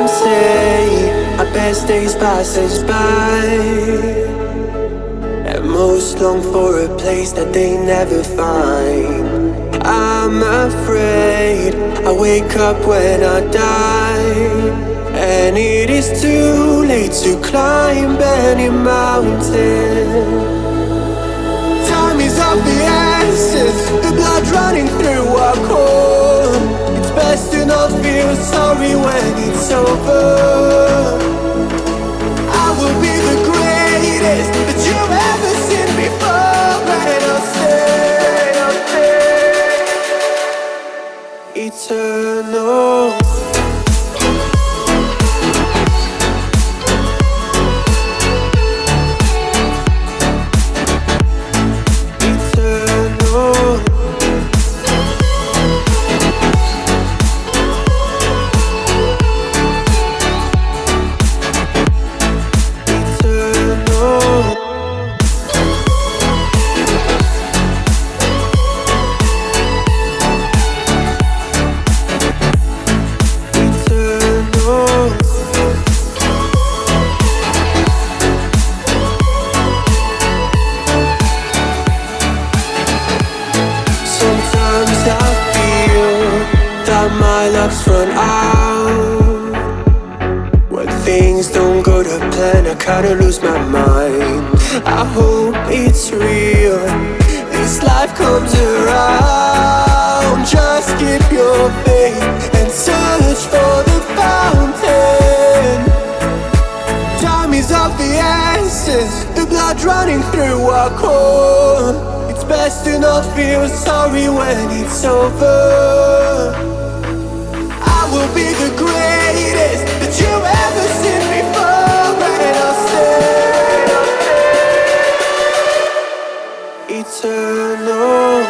Some say our best days pass us by, and most long for a place that they never find. I'm afraid I wake up when I die, and it is too late to climb any mountain. Time is of the essence, the blood running through our core. It's best to not feel sorry when it's over. I will be the greatest that you've ever seen before, and I'll stay eternal. My luck's run out. When things don't go to plan, I kinda lose my mind. I hope it's real, this life comes around. Just keep your faith and search for the fountain. Time is of the essence, the blood running through our core. It's best to not feel sorry when it's over. I will be the greatest that you've ever seen before, and I'll stay eternal.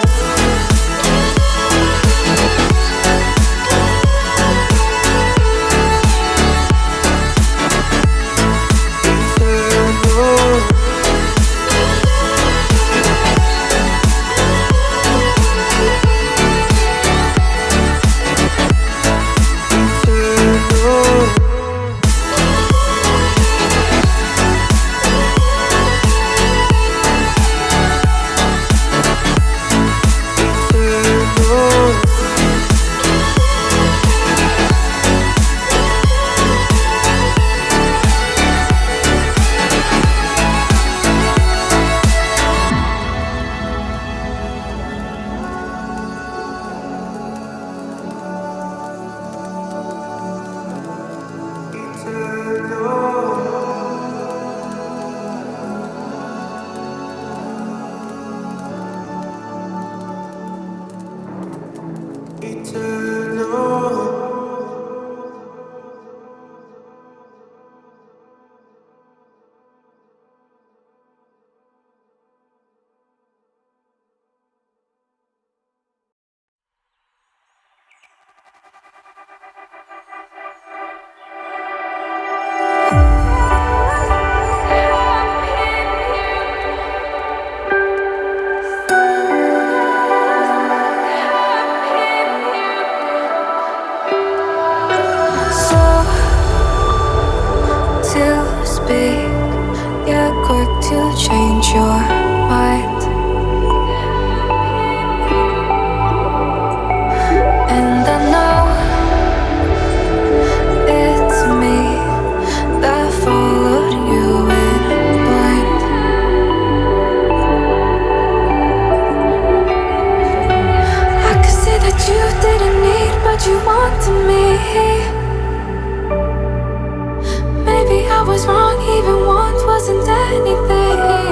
Maybe I was wrong, even once wasn't anything.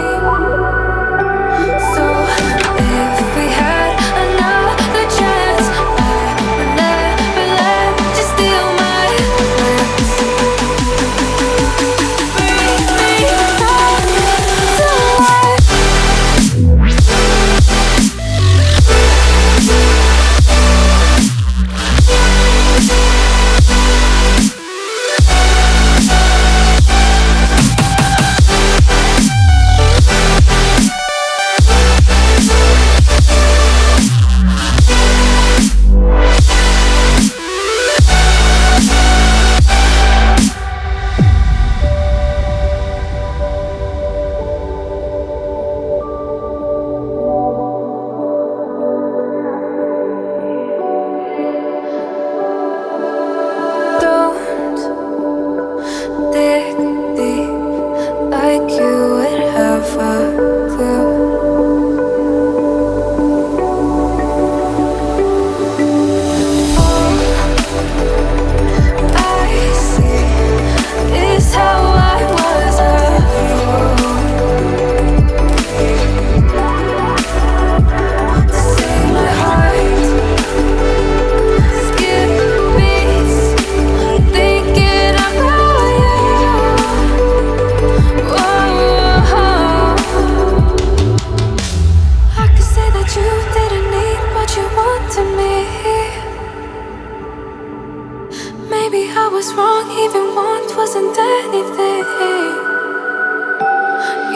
Maybe I was wrong, even want wasn't anything.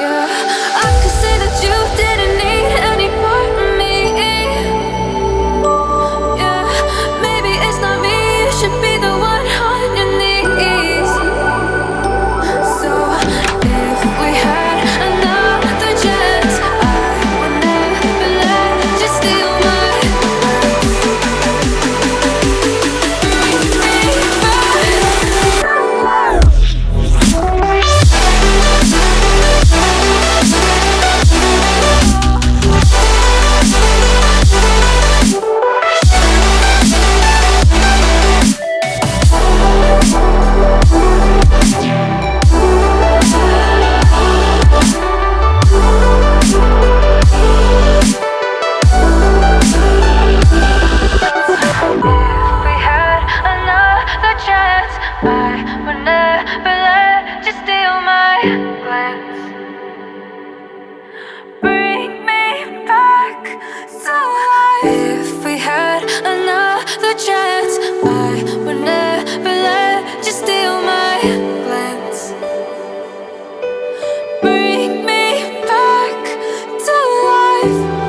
Yeah, I could say that you didn't need any part of me. Yeah, maybe it's not me, you should be the one on your knees. So if we had another chance, I would never let you steal my bring me back to life.